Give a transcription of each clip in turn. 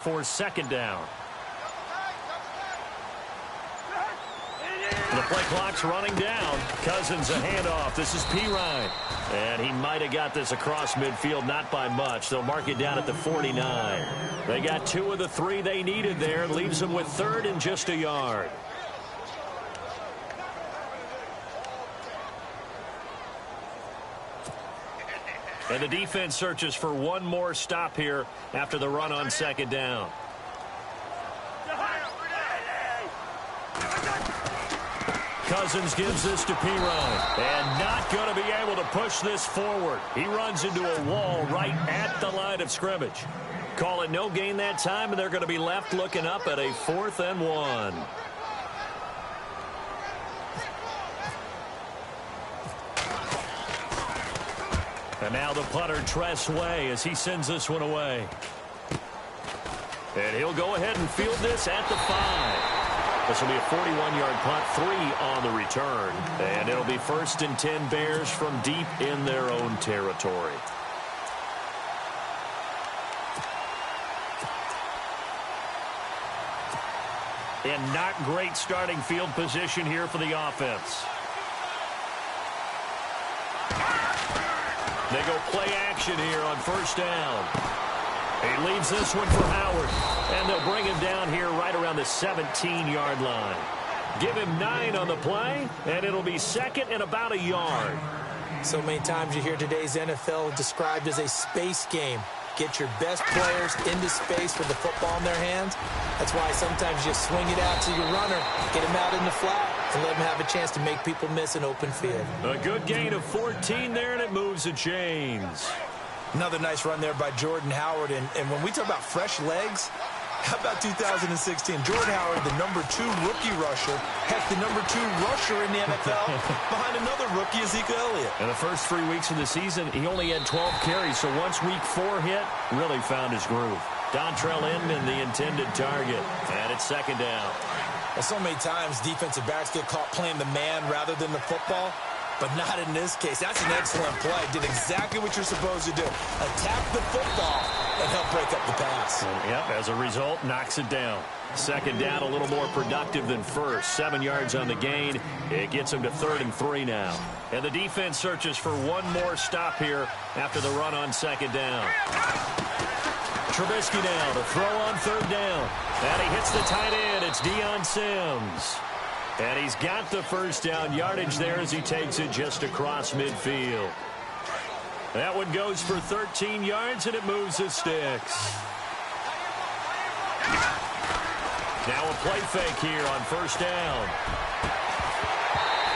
for second down. The play clock's running down. Cousins a handoff. This is Pirine. And he might have got this across midfield, not by much. They'll mark it down at the 49. They got 2 of the 3 they needed there. Leaves them with 3rd and just a yard. And the defense searches for one more stop here after the run on second down. Cousins gives this to Pirine, and not going to be able to push this forward. He runs into a wall right at the line of scrimmage. Call it no gain that time, and they're going to be left looking up at a 4th and 1. And now the punter, Tress Way, as he sends this one away. And he'll go ahead and field this at the 5. This will be a 41-yard punt, 3 on the return. And it'll be 1st and 10 Bears from deep in their own territory. And not great starting field position here for the offense. They go play action here on 1st down. He leaves this one for Howard. And they'll bring him down here right around the 17-yard line. Give him 9 on the play, and it'll be 2nd and about a yard. So many times you hear today's NFL described as a space game. Get your best players into space with the football in their hands. That's why sometimes you swing it out to your runner, get him out in the flat, and let him have a chance to make people miss an open field. A good gain of 14 there, and it moves the chains. Another nice run there by Jordan Howard. And when we talk about fresh legs, how about 2016? Jordan Howard, the #2 rookie rusher. Heck, the #2 rusher in the NFL behind another rookie, Ezekiel Elliott. And the first 3 weeks of the season, he only had 12 carries. So once week 4 hit, really found his groove. Dontrell Inman, the intended target. And it's 2nd down. Well, so many times defensive backs get caught playing the man rather than the football. But not in this case. That's an excellent play. Did exactly what you're supposed to do. Attack the football and help break up the pass. Yep, as a result, knocks it down. 2nd down, a little more productive than 1st. 7 yards on the gain. It gets them to 3rd and 3 now. And the defense searches for one more stop here after the run on 2nd down. Trubisky now to throw on 3rd down. And he hits the tight end. It's Deion Sims. And he's got the 1st down yardage there as he takes it just across midfield. That one goes for 13 yards, and it moves the sticks. Now a play fake here on 1st down.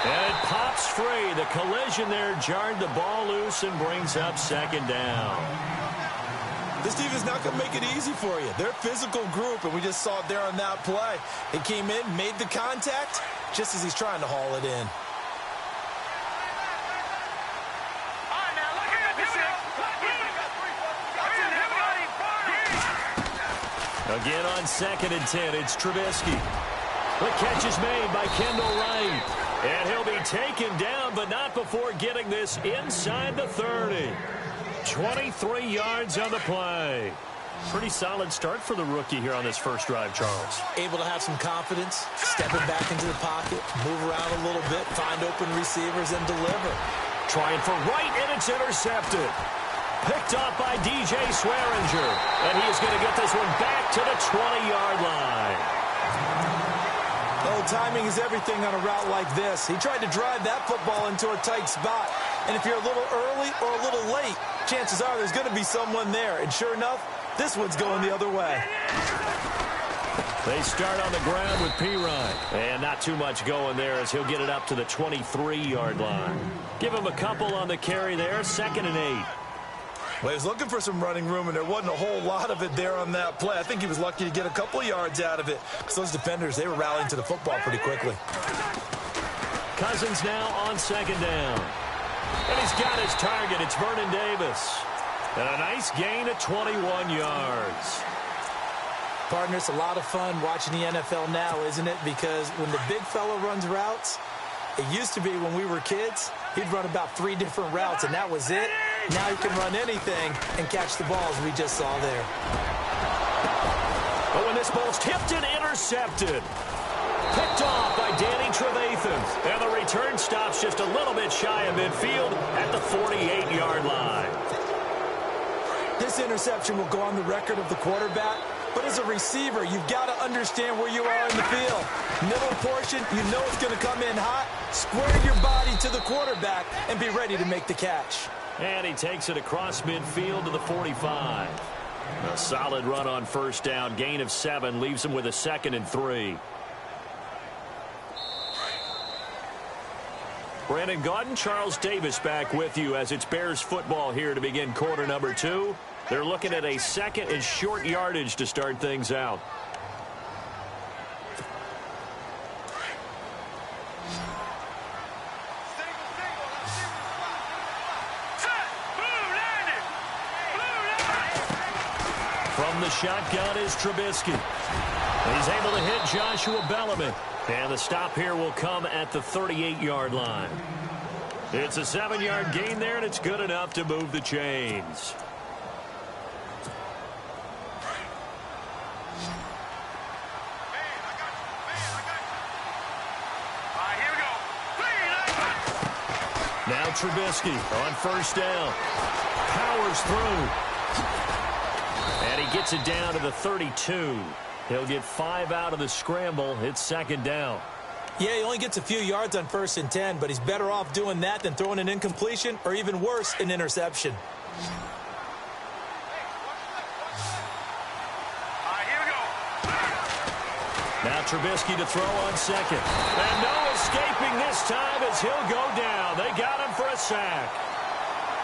And it pops free. The collision there jarred the ball loose and brings up 2nd down. This team is not going to make it easy for you. They're a physical group, and we just saw it there on that play. He came in, made the contact, just as he's trying to haul it in. Again on 2nd and 10, it's Trubisky. The catch is made by Kendall Wright. And he'll be taken down, but not before getting this inside the 30. 23 yards on the play. Pretty solid start for the rookie here on this first drive, Charles. Able to have some confidence, stepping back into the pocket, move around a little bit, find open receivers, and deliver. Trying for Wright, and it's intercepted. Picked up by DJ Swearinger. And he is going to get this one back to the 20-yard line. Oh, timing is everything on a route like this. He tried to drive that football into a tight spot. And if you're a little early or a little late, chances are there's going to be someone there. And sure enough, this one's going the other way. They start on the ground with Pirine. And not too much going there as he'll get it up to the 23-yard line. Give him a couple on the carry there, 2nd and 8. Well, he was looking for some running room, and there wasn't a whole lot of it there on that play. I think he was lucky to get a couple of yards out of it because those defenders, they were rallying to the football pretty quickly. Cousins now on 2nd down. And he's got his target. It's Vernon Davis. And a nice gain of 21 yards. Partner, it's a lot of fun watching the NFL now, isn't it? Because when the big fella runs routes, it used to be when we were kids, he'd run about 3 different routes, and that was it. Now he can run anything and catch the balls we just saw there. This ball's tipped and intercepted. Picked off by Danny Trevathan. And the return stops just a little bit shy of midfield at the 48-yard line. This interception will go on the record of the quarterback, but as a receiver, you've got to understand where you are in the field. Middle portion, you know it's going to come in hot. Square your body to the quarterback and be ready to make the catch. And he takes it across midfield to the 45. A solid run on first down. Gain of 7 leaves him with a 2nd and 3. Brandon Gaudin, Charles Davis back with you as it's Bears football here to begin quarter number 2. They're looking at a 2nd and short yardage to start things out. From the shotgun is Trubisky. He's able to hit Joshua Bellamy. And the stop here will come at the 38-yard line. It's a 7-yard gain there, and it's good enough to move the chains. Now Trubisky on first down. Powers through. And he gets it down to the 32. He'll get 5 out of the scramble. It's 2nd down. Yeah, he only gets a few yards on 1st and 10, but he's better off doing that than throwing an incompletion or even worse, an interception. Now Trubisky to throw on 2nd. And no escaping this time as he'll go down. They got him for a sack.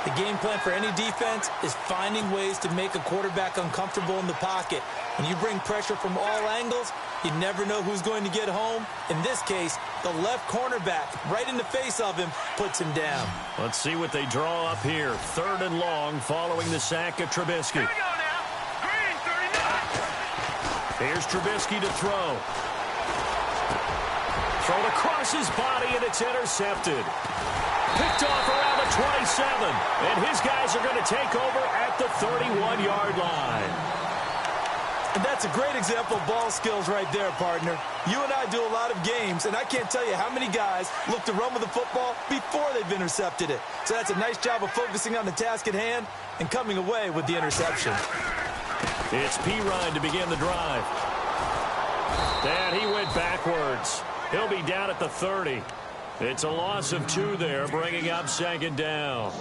The game plan for any defense is finding ways to make a quarterback uncomfortable in the pocket. When you bring pressure from all angles, you never know who's going to get home. In this case, the left cornerback, right in the face of him, puts him down. Let's see what they draw up here. 3rd and long following the sack of Trubisky. Here we go now. Green, 39. Here's Trubisky to throw. Thrown across his body, and it's intercepted. Picked off around the 27, and his guys are going to take over at the 31-yard line. And that's a great example of ball skills right there, partner. You and I do a lot of games, and I can't tell you how many guys look to run with the football before they've intercepted it. So that's a nice job of focusing on the task at hand and coming away with the interception. It's Pirine to begin the drive. And he went backwards. He'll be down at the 30. It's a loss of 2 there, bringing up 2nd down.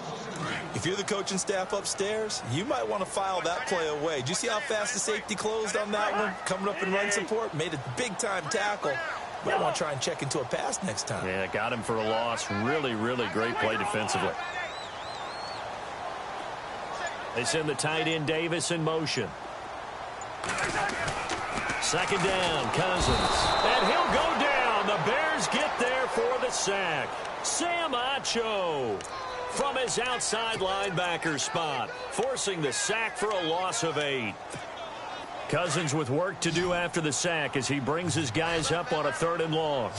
If you're the coaching staff upstairs, you might want to file that play away. Do you see how fast the safety closed on that one? Coming up in run support, made a big-time tackle. Might want to try and check into a pass next time. Yeah, got him for a loss. Really, really great play defensively. They send the tight end Davis in motion. 2nd down, Cousins. And he'll go down. The Bears get there for the sack. Sam Acho from his outside linebacker spot, forcing the sack for a loss of 8. Cousins with work to do after the sack as he brings his guys up on a 3rd and long.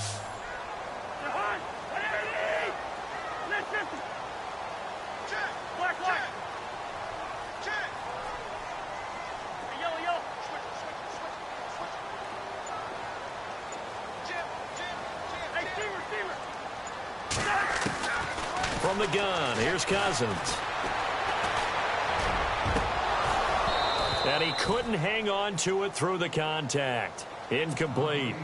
From the gun, here's Cousins. And he couldn't hang on to it through the contact. Incomplete.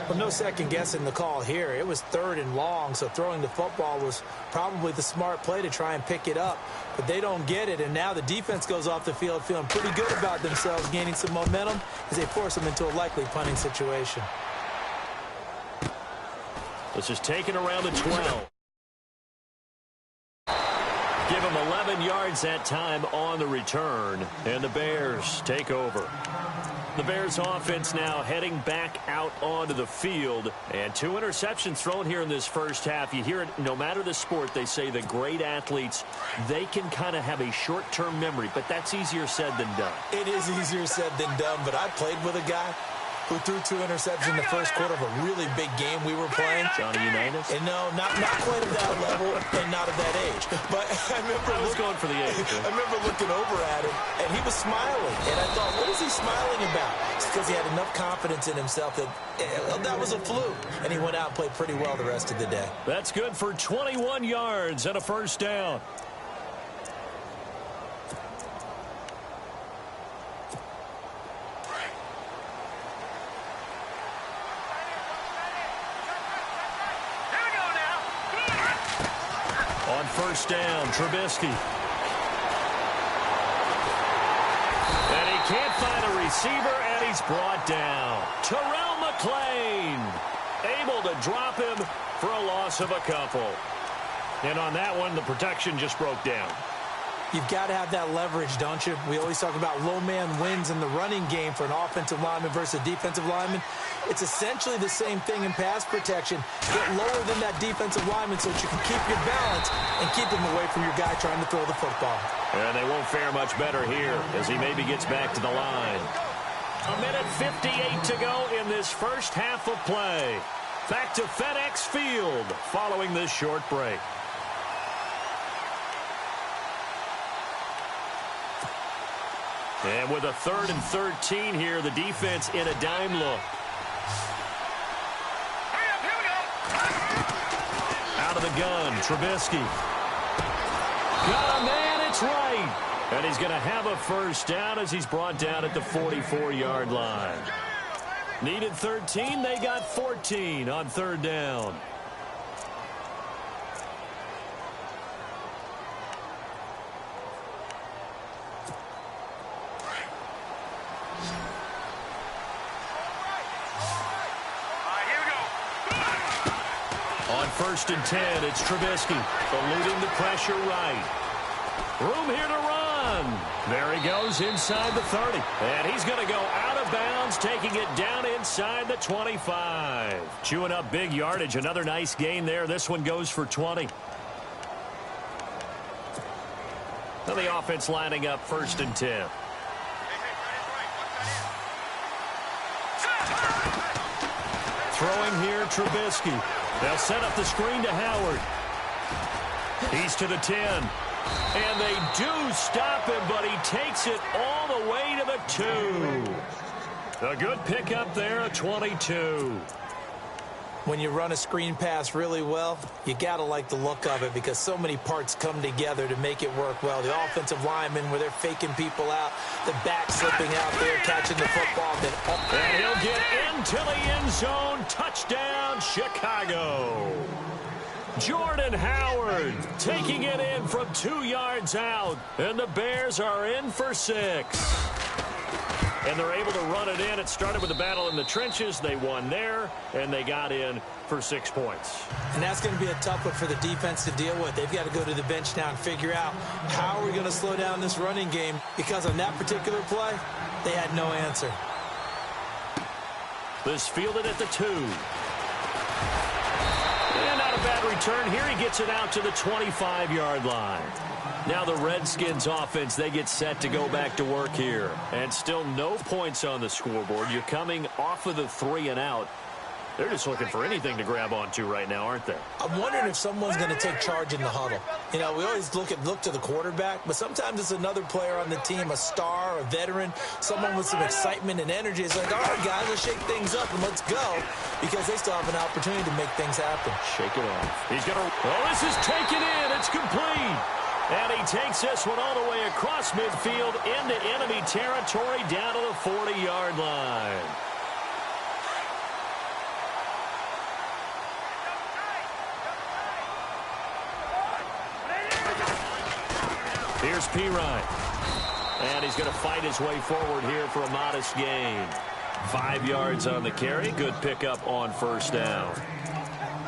Well, no second guessing the call here. It was 3rd and long, so throwing the football was probably the smart play to try and pick it up. But they don't get it, and now the defense goes off the field feeling pretty good about themselves, gaining some momentum as they force them into a likely punting situation. This is taken around the 12. Give him 11 yards that time on the return, and the Bears take over. The Bears offense now heading back out onto the field, and 2 interceptions thrown here in this first half. You hear it, no matter the sport, they say the great athletes, they can kind of have a short-term memory, but that's easier said than done. It is easier said than done, but I played with a guy who threw 2 interceptions in the first quarter of a really big game we were playing. Johnny Unitas? And no, not quite at that level and not at that age. But I was going for the age. I remember looking over at him, and he was smiling. And I thought, what is he smiling about? It's because he had enough confidence in himself that that was a fluke, and he went out and played pretty well the rest of the day. That's good for 21 yards and a first down. On first down, Trubisky. And he can't find a receiver, and he's brought down. Terrell McClain able to drop him for a loss of a couple. And on that one, the protection just broke down. You've got to have that leverage, don't you? We always talk about low man wins in the running game for an offensive lineman versus a defensive lineman. It's essentially the same thing in pass protection. Get lower than that defensive lineman so that you can keep your balance and keep him away from your guy trying to throw the football. And they won't fare much better here as he maybe gets back to the line. 1:58 to go in this first half of play. Back to FedEx Field following this short break. And with a 3rd and 13 here, the defense in a dime look. Out of the gun, Trubisky. Got a man, it's right. And he's going to have a first down as he's brought down at the 44-yard line. Needed 13, they got 14 on 3rd down. On 1st and 10, it's Trubisky, eluding the pressure right. Room here to run. There he goes inside the 30. And he's going to go out of bounds, taking it down inside the 25. Chewing up big yardage. Another nice gain there. This one goes for 20. Now the offense lining up 1st and 10. Throwing here, Trubisky. They'll set up the screen to Howard. He's to the 10. And they do stop him, but he takes it all the way to the 2. A good pickup there, a 22. When you run a screen pass really well, you got to like the look of it because so many parts come together to make it work well. The offensive linemen, where they're faking people out, the back slipping out there, catching the football. And he'll get into the end zone. Touchdown, Chicago. Jordan Howard taking it in from 2 yards out. And the Bears are in for 6. And they're able to run it in. It started with a battle in the trenches. They won there, and they got in for 6 points. And that's going to be a tough one for the defense to deal with. They've got to go to the bench now and figure out how are we going to slow down this running game, because on that particular play, they had no answer. This fielded at the 2. And not a bad return here. He gets it out to the 25-yard line. Now the Redskins offense, they get set to go back to work here. And still no points on the scoreboard. You're coming off of the 3 and out. They're just looking for anything to grab onto right now, aren't they? I'm wondering if someone's going to take charge in the huddle. You know, we always look to the quarterback, but sometimes it's another player on the team, a star, a veteran, someone with some excitement and energy. It's like, all right, guys, let's shake things up and let's go, because they still have an opportunity to make things happen. Shake it off. He's going to... Oh, this is taken in. It's complete. And he takes this one all the way across midfield into enemy territory down to the 40-yard line. Here's Pirine. And he's going to fight his way forward here for a modest gain. 5 yards on the carry. Good pickup on 1st down.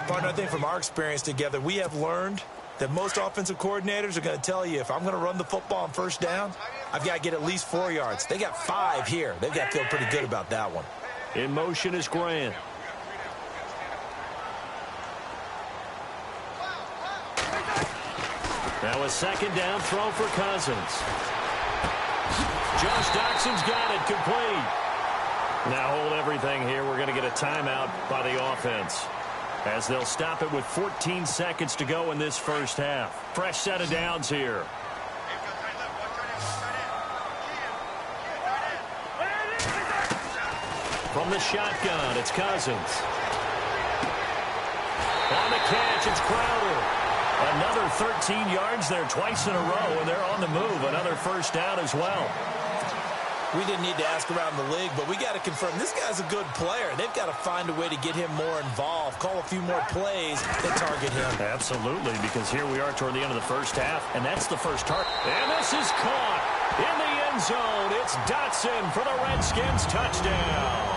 Partner, I think from our experience together, we have learned that most offensive coordinators are going to tell you, if I'm going to run the football on 1st down, I've got to get at least 4 yards. They got 5 here. They've got to feel pretty good about that one. In motion is Grant. Now a 2nd down throw for Cousins. Josh Doxson's got it, complete. Now hold everything here. We're going to get a timeout by the offense, as they'll stop it with 14 seconds to go in this first half. Fresh set of downs here. From the shotgun, it's Cousins. On the catch, it's Crowder. Another 13 yards there twice in a row, and they're on the move. Another first down as well. We didn't need to ask around the league, but we got to confirm this guy's a good player. They've got to find a way to get him more involved, call a few more plays that target him. Absolutely, because here we are toward the end of the first half, and that's the first target. And this is caught in the end zone. It's Dotson for the Redskins touchdown.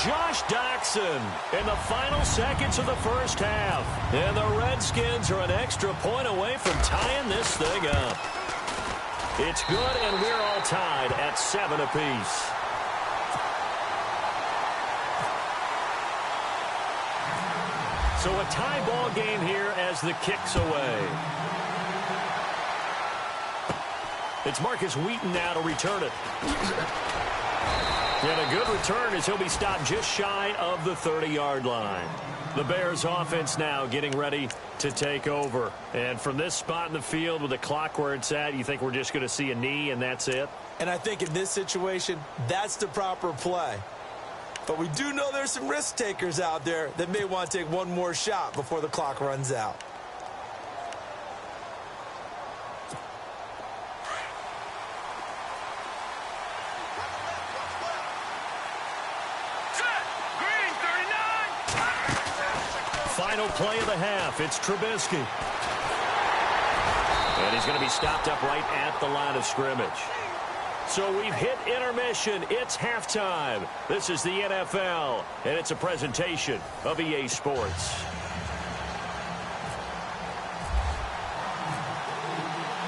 Josh Doctson in the final seconds of the first half. And the Redskins are an extra point away from tying this thing up. It's good, and we're all tied at 7 apiece. So a tie ball game here as the kick's away. It's Marcus Wheaton now to return it. And a good return as he'll be stopped just shy of the 30-yard line. The Bears offense now getting ready to take over. And from this spot in the field with the clock where it's at, you think we're just going to see a knee and that's it? And I think in this situation, that's the proper play. But we do know there's some risk takers out there that may want to take one more shot before the clock runs out. Final play of the half. It's Trubisky. And he's going to be stopped up right at the line of scrimmage. So we've hit intermission. It's halftime. This is the NFL, and it's a presentation of EA Sports.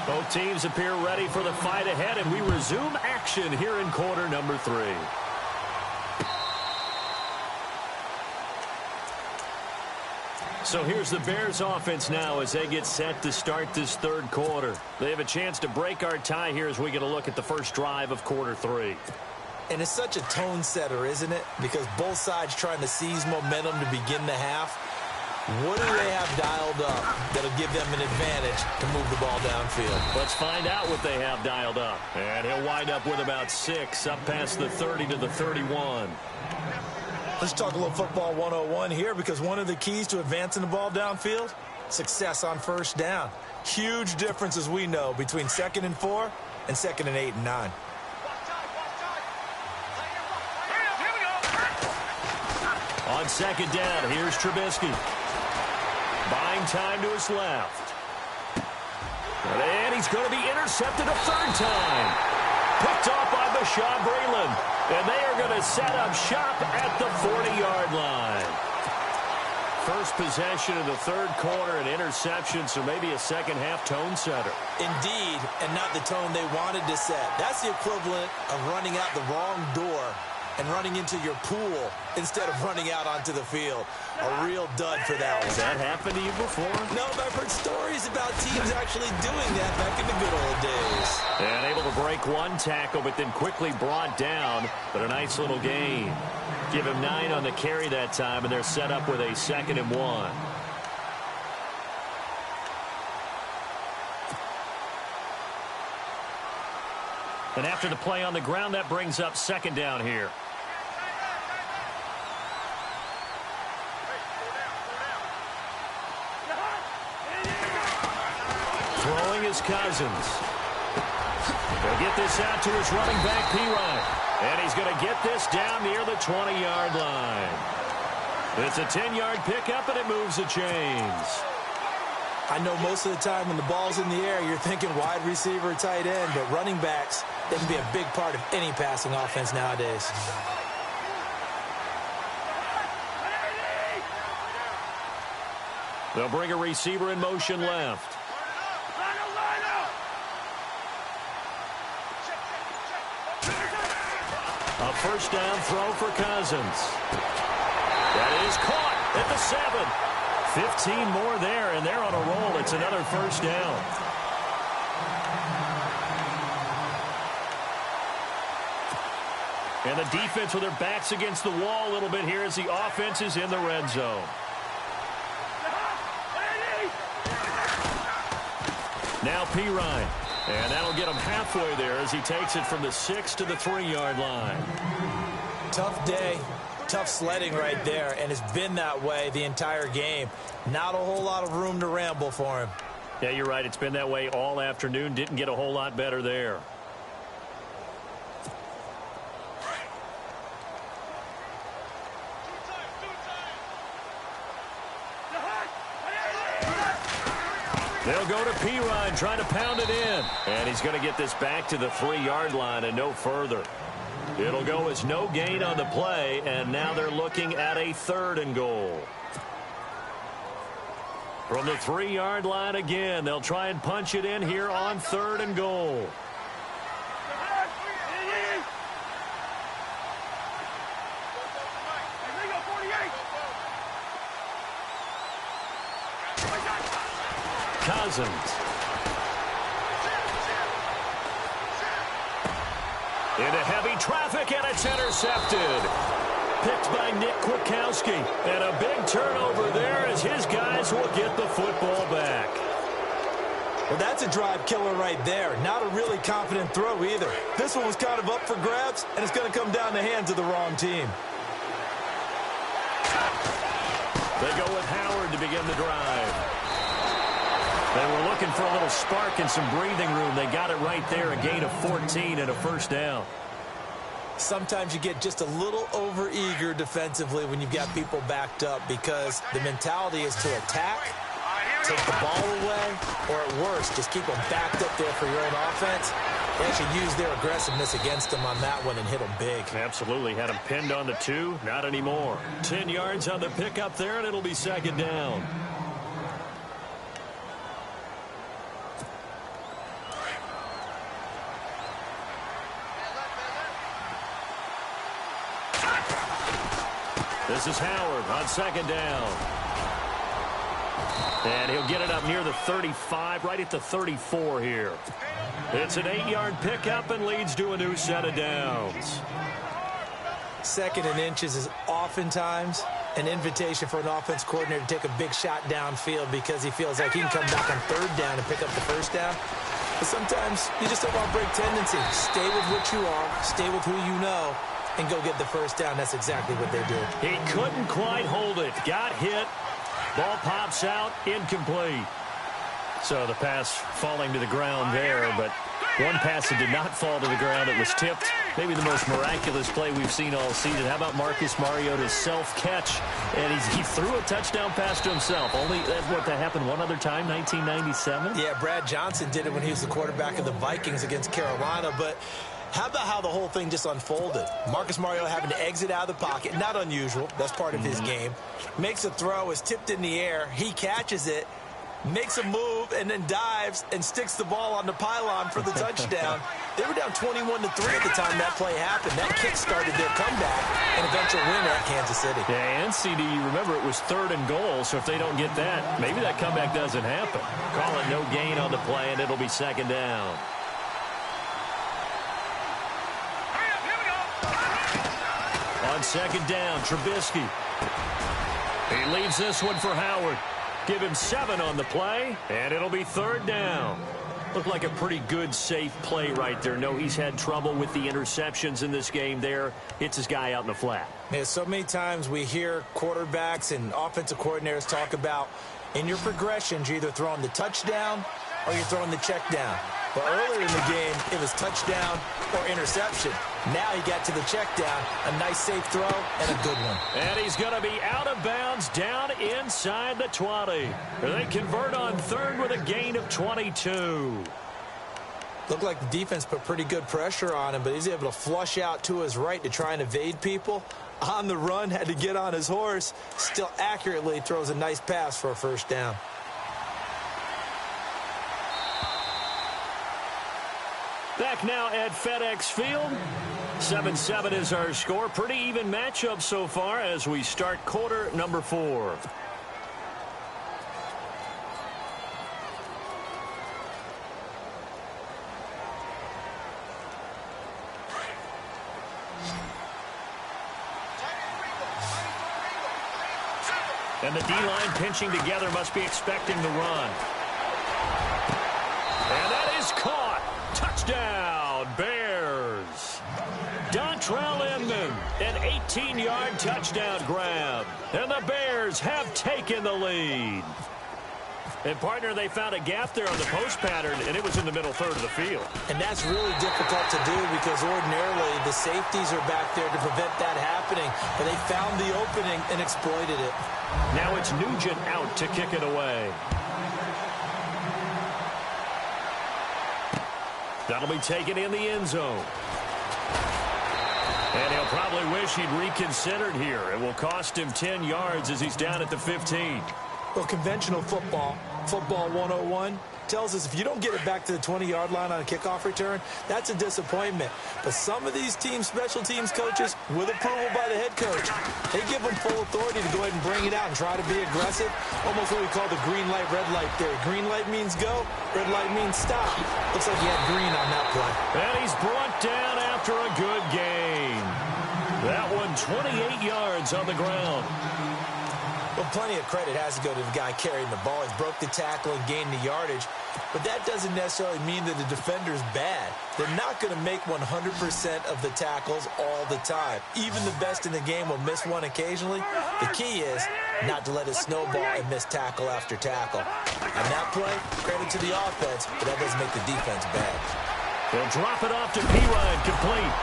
Both teams appear ready for the fight ahead, and we resume action here in quarter number 3. So here's the Bears offense now as they get set to start this third quarter. They have a chance to break our tie here as we get a look at the first drive of quarter 3. And it's such a tone setter, isn't it? Because both sides trying to seize momentum to begin the half. What do they have dialed up that'll give them an advantage to move the ball downfield? Let's find out what they have dialed up. And he'll wind up with about 6 up past the 30 to the 31. Let's talk a little football 101 here, because one of the keys to advancing the ball downfield, success on first down. Huge difference, as we know, between 2nd and 4 and 2nd and 8 and 9. On second down, here's Trubisky. Buying time to his left. And he's going to be intercepted a third time. Picked off by Bashaud Breeland. And they are going to set up shop at the 40-yard line. First possession of the third quarter, an interception, so maybe a second-half tone setter. Indeed, and not the tone they wanted to set. That's the equivalent of running out the wrong door and running into your pool instead of running out onto the field. A real dud for that one. Has that happened to you before? No, but I've heard stories about teams actually doing that back in the good old days. And able to break one tackle, but then quickly brought down. But a nice little gain. Give him 9 on the carry that time, and they're set up with a 2nd and 1. And after the play on the ground, that brings up 2nd down here. Throwing is Cousins. They'll get this out to his running back, P-Ryan. And he's going to get this down near the 20-yard line. It's a 10-yard pickup, and it moves the chains. I know most of the time when the ball's in the air, you're thinking wide receiver, tight end, but running backs, they can be a big part of any passing offense nowadays. They'll bring a receiver in motion left. A first down throw for Cousins. That is caught at the 7. 15 more there, and they're on a roll. It's another first down. And the defense with their backs against the wall a little bit here as the offense is in the red zone. Now P-Ryan. And that'll get him halfway there as he takes it from the 6 to the 3-yard line. Tough day, tough sledding right there, and it's been that way the entire game. Not a whole lot of room to ramble for him. Yeah, you're right. It's been that way all afternoon. Didn't get a whole lot better there. They'll go to Pirine, trying to pound it in. And he's going to get this back to the 3-yard line and no further. It'll go as no gain on the play, and now they're looking at a 3rd and goal. From the 3-yard line again, they'll try and punch it in here on 3rd and goal. Cousins. Into heavy traffic, and it's intercepted. Picked by Nick Kwiatkowski. And a big turnover there as his guys will get the football back. Well, that's a drive killer right there. Not a really confident throw either. This one was kind of up for grabs, and it's going to come down the hands of the wrong team. They go with Howard to begin the drive. They were looking for a little spark and some breathing room. They got it right there, a gain of 14 and a 1st down. Sometimes you get just a little over-eager defensively when you've got people backed up because the mentality is to attack, take the ball away, or at worst, just keep them backed up there for your own offense. They actually used their aggressiveness against them on that one and hit them big. Absolutely. Had them pinned on the 2. Not anymore. 10 yards on the pickup there, and it'll be 2nd down. This is Howard on 2nd down. And he'll get it up near the 35, right at the 34 here. It's an 8-yard pickup and leads to a new set of downs. 2nd and inches is oftentimes an invitation for an offense coordinator to take a big shot downfield because he feels like he can come back on 3rd down and pick up the 1st down. But sometimes you just don't want to break tendency. Stay with what you are, stay with who you know, and go get the 1st down. That's exactly what they did. He couldn't quite hold it. Got hit. Ball pops out. Incomplete. So the pass falling to the ground there, but one pass that did not fall to the ground. It was tipped. Maybe the most miraculous play we've seen all season. How about Marcus Mariota's self-catch? And he threw a touchdown pass to himself. Only that happened one other time, 1997? Yeah, Brad Johnson did it when he was the quarterback of the Vikings against Carolina, but how about how the whole thing just unfolded? Marcus Mariota having to exit out of the pocket. Not unusual. That's part of his game. Makes a throw. Is tipped in the air. He catches it. Makes a move and then dives and sticks the ball on the pylon for the touchdown. They were down 21-3 at the time that play happened. That kick-started their comeback and eventual win at Kansas City. Yeah, and CD, you remember it was 3rd and goal, so if they don't get that, maybe that comeback doesn't happen. Call it no gain on the play, and it'll be 2nd down. On 2nd down, Trubisky. He leads this one for Howard. Give him 7 on the play, and it'll be 3rd down. Looked like a pretty good, safe play right there. No, he's had trouble with the interceptions in this game there. Hits his guy out in the flat. Yeah, so many times we hear quarterbacks and offensive coordinators talk about in your progressions, you're either throwing the touchdown or you're throwing the check down. But earlier in the game, it was touchdown or interception. Now he got to the check down, a nice safe throw, and a good one. And he's going to be out of bounds down inside the 20. They convert on 3rd with a gain of 22. Looked like the defense put pretty good pressure on him, but he's able to flush out to his right to try and evade people. On the run, had to get on his horse. Still accurately throws a nice pass for a 1st down. Back now at FedEx Field. 7-7 is our score. Pretty even matchup so far as we start quarter number 4. And the D-line pinching together, must be expecting the run. And that is caught. Dontrell Inman, an 18-yard touchdown grab. And the Bears have taken the lead. And, partner, they found a gap there on the post pattern, and it was in the middle third of the field. And that's really difficult to do because ordinarily the safeties are back there to prevent that happening. But they found the opening and exploited it. Now it's Nugent out to kick it away. That'll be taken in the end zone. And he'll probably wish he'd reconsidered here. It will cost him 10 yards as he's down at the 15. Well, conventional football 101, tells us if you don't get it back to the 20-yard line on a kickoff return, that's a disappointment. But some of these teams, special teams coaches, with approval by the head coach, they give them full authority to go ahead and bring it out and try to be aggressive. Almost what we call the green light, red light theory. Green light means go, red light means stop. Looks like he had green on that play. And he's brought down after a good gain. That one 28 yards on the ground. Well, plenty of credit has to go to the guy carrying the ball. He broke the tackle and gained the yardage. But that doesn't necessarily mean that the defender's bad. They're not going to make 100% of the tackles all the time. Even the best in the game will miss one occasionally. The key is not to let it snowball and miss tackle after tackle. On that play, credit to the offense, but that doesn't make the defense bad. They'll drop it off to Pirine, complete.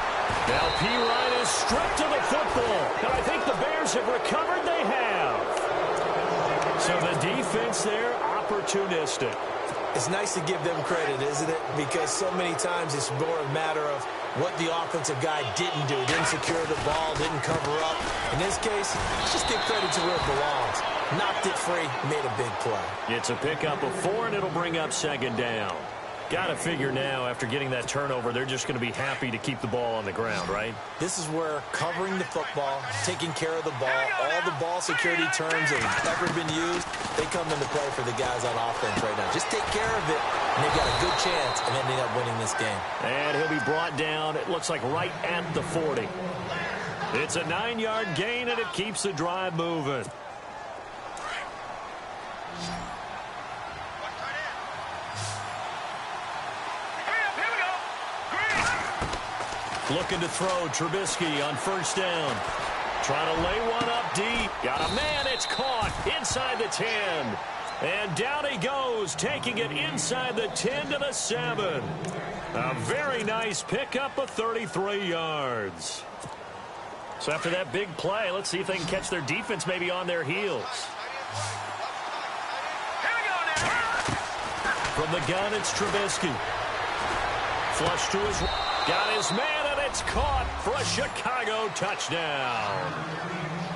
Now Pirine is stripped of the football. And I think the Bears have recovered. They have. So the defense there, opportunistic. It's nice to give them credit, isn't it? Because so many times it's more a matter of what the offensive guy didn't do. Didn't secure the ball, didn't cover up. In this case, just give credit to where it belongs. Knocked it free, made a big play. It's a pickup of 4, and it'll bring up second down. Got to figure now, after getting that turnover, they're just going to be happy to keep the ball on the ground, right? This is where covering the football, taking care of the ball, all the ball security terms that have ever been used, they come into play for the guys on offense right now. Just take care of it, and they've got a good chance of ending up winning this game. And he'll be brought down, it looks like right at the 40. It's a 9-yard gain, and it keeps the drive moving. Looking to throw, Trubisky on first down. Trying to lay one up deep. Got a man, it's caught inside the 10. And down he goes, taking it inside the 10 to the 7. A very nice pickup of 33 yards. So after that big play, let's see if they can catch their defense maybe on their heels. From the gun, it's Trubisky. Flush to his... Got his man, and it's caught for a Chicago touchdown.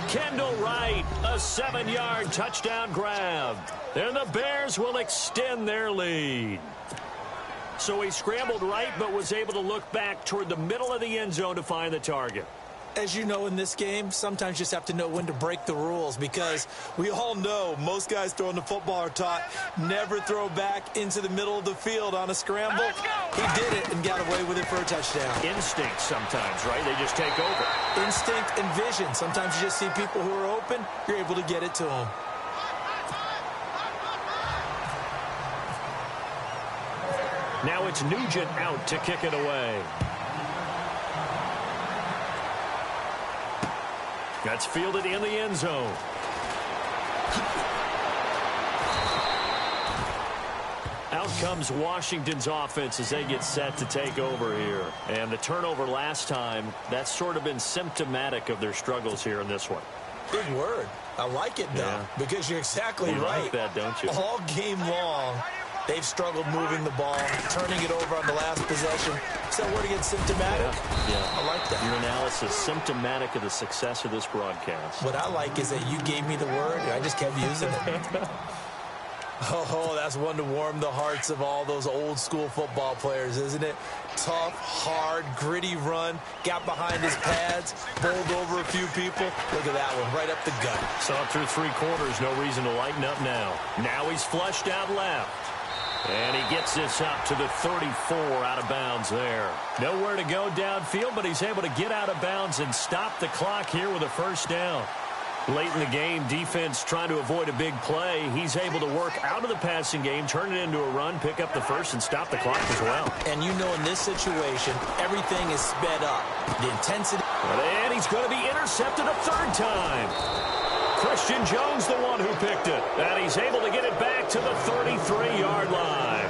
Kendall Wright, a 7-yard touchdown grab. And the Bears will extend their lead. So he scrambled right, but was able to look back toward the middle of the end zone to find the target. As you know, in this game, sometimes you just have to know when to break the rules, because we all know most guys throwing the football are taught never throw back into the middle of the field on a scramble. He did it and got away with it for a touchdown. Instinct sometimes, right? They just take over. Instinct and vision. Sometimes you just see people who are open, you're able to get it to them. Now it's Nugent out to kick it away. That's fielded in the end zone. Out comes Washington's offense as they get set to take over here. And the turnover last time, that's sort of been symptomatic of their struggles here in this one. Big word. I like it, though, because you're exactly you right. Like that, don't you? All game long, they've struggled moving the ball, turning it over on the last possession. Is that word again, symptomatic? Yeah. I like that. Your analysis, symptomatic of the success of this broadcast. What I like is that you gave me the word, and I just kept using it. Oh, that's one to warm the hearts of all those old-school football players, isn't it? Tough, hard, gritty run, got behind his pads, bowled over a few people. Look at that one, right up the gut. So up through 3 quarters, no reason to lighten up now. Now he's flushed out left. And he gets this up to the 34 out of bounds there. Nowhere to go downfield, but he's able to get out of bounds and stop the clock here with a first down. Late in the game, defense trying to avoid a big play. He's able to work out of the passing game, turn it into a run, pick up the first, and stop the clock as well. And you know in this situation, everything is sped up. The intensity. And he's going to be intercepted a third time. Christian Jones, the one who picked it. And he's able to get it back to the 33-yard line.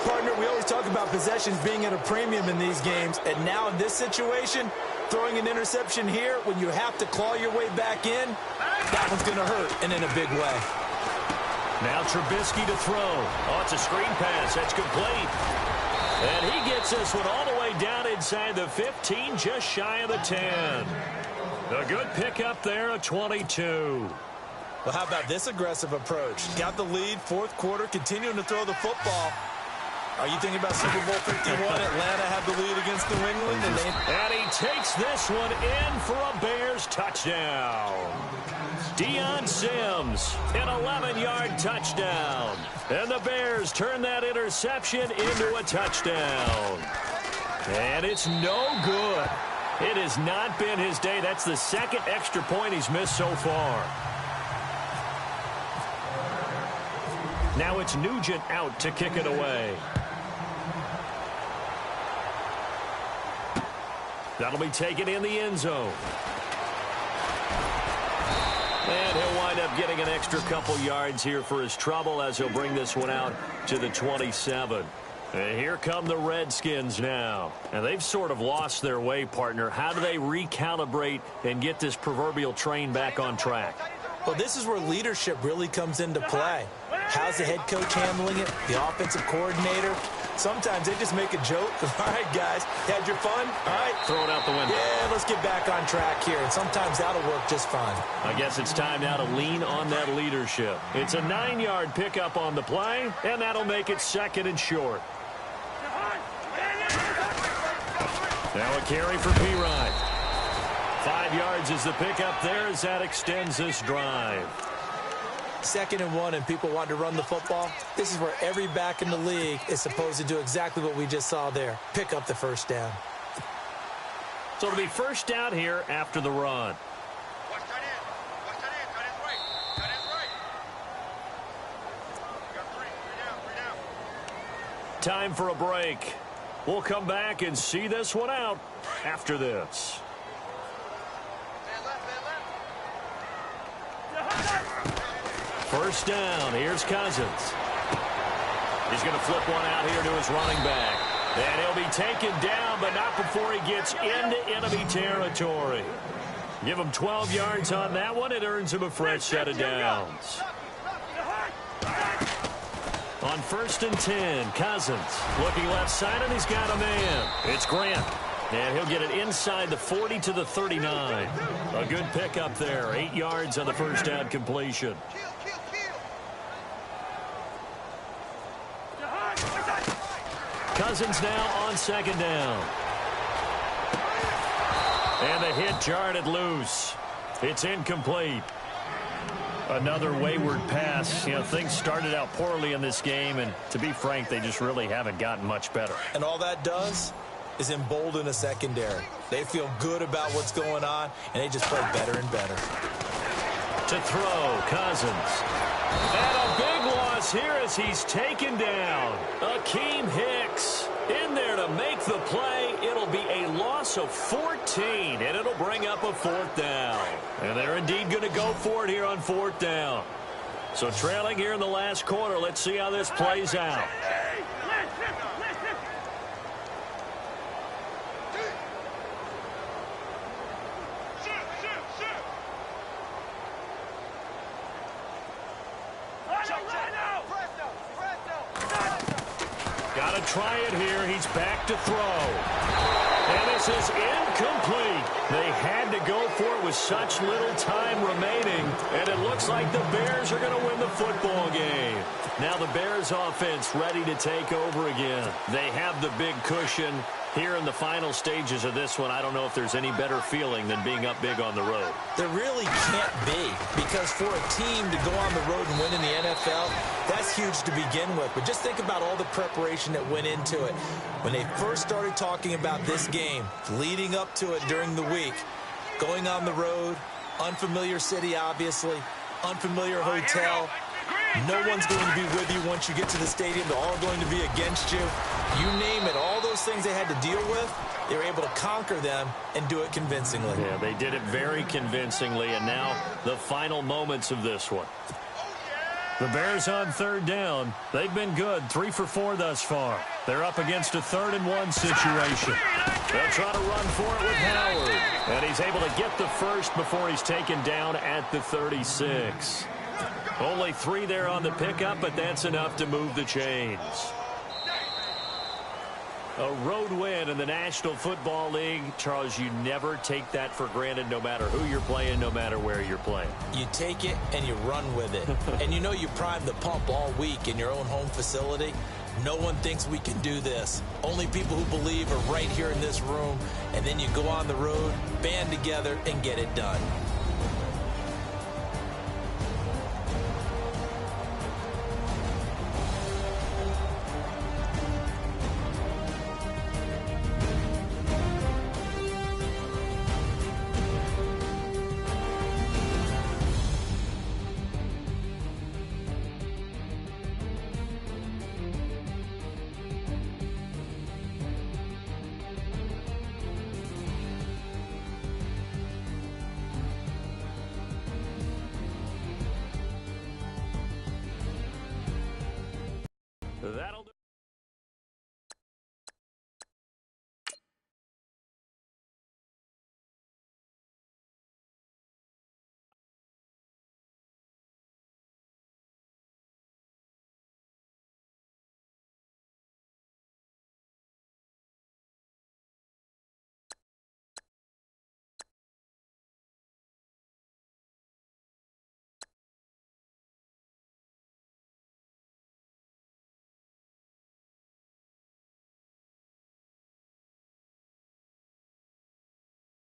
Partner, we always talk about possessions being at a premium in these games. And now in this situation, throwing an interception here when you have to claw your way back in, that one's going to hurt, and in a big way. Now Trubisky to throw. Oh, it's a screen pass. That's complete. And he gets this one all the way down inside the 15, just shy of the 10. A good pickup there, a 22. Well, how about this aggressive approach? Got the lead, fourth quarter, continuing to throw the football. Are you thinking about Super Bowl 51? Atlanta had the lead against New England. And he takes this one in for a Bears touchdown. Deion Sims, an 11-yard touchdown. And the Bears turn that interception into a touchdown. And it's no good. It has not been his day. That's the second extra point he's missed so far. Now it's Nugent out to kick it away. That'll be taken in the end zone. And he'll wind up getting an extra couple yards here for his trouble as he'll bring this one out to the 27. And here come the Redskins now. And they've sort of lost their way, partner. How do they recalibrate and get this proverbial train back on track? Well, this is where leadership really comes into play. How's the head coach handling it? The offensive coordinator? Sometimes they just make a joke. All right, guys, had your fun? All right. Throw it out the window. Yeah, let's get back on track here. And sometimes that'll work just fine. I guess it's time now to lean on that leadership. It's a 9-yard pickup on the play, and that'll make it second and short. Now a carry for P-Rod. 5 yards is the pickup there as that extends this drive. 2nd and 1 and people want to run the football. This is where every back in the league is supposed to do exactly what we just saw there. Pick up the first down. So it'll be first down here after the run. Time for a break. We'll come back and see this one out after this. First down. Here's Cousins. He's going to flip one out here to his running back. And he'll be taken down, but not before he gets into enemy territory. Give him 12 yards on that one. It earns him a fresh set of downs. On 1st and 10, Cousins looking left side, and he's got a man. It's Grant. And he'll get it inside the 40 to the 39. A good pickup there. 8 yards on the first down completion. Cousins now on 2nd down. And the hit jarred it loose. It's incomplete. Another wayward pass. You know, things started out poorly in this game, and to be frank, they just really haven't gotten much better. And all that does is embolden a secondary. They feel good about what's going on, and they just play better and better. To throw, Cousins. And a big loss here as he's taken down. Akeem Hicks in there to make the play. It'll be a loss of 14, and it'll bring up a 4th down. And they're indeed going to go for it here on 4th down. So trailing here in the last quarter, let's see how this plays out. Got to try it here. He's back to throw. And this is incomplete. They had to go for it with such little time remaining. And it looks like the Bears are going to win the football game. Now the Bears offense ready to take over again. They have the big cushion. Here in the final stages of this one, I don't know if there's any better feeling than being up big on the road. There really can't be, because for a team to go on the road and win in the NFL, that's huge to begin with. But just think about all the preparation that went into it. When they first started talking about this game, leading up to it during the week, going on the road, Unfamiliar city, obviously. Unfamiliar hotel. No one's going to be with you once you get to the stadium. They're all going to be against you. You name it. All those things they had to deal with, they were able to conquer them and do it convincingly. Yeah, they did it very convincingly, and now the final moments of this one. The Bears on third down. They've been good, 3 for 4 thus far. They're up against a 3rd-and-1 situation. They'll try to run for it with Howard. And he's able to get the first before he's taken down at the 36. Only 3 there on the pickup, but that's enough to move the chains. A road win in the National Football League. Charles, you never take that for granted no matter who you're playing, no matter where you're playing. You take it and you run with it. And you know you prime the pump all week in your own home facility. No one thinks we can do this. Only people who believe are right here in this room. And then you go on the road, band together, and get it done.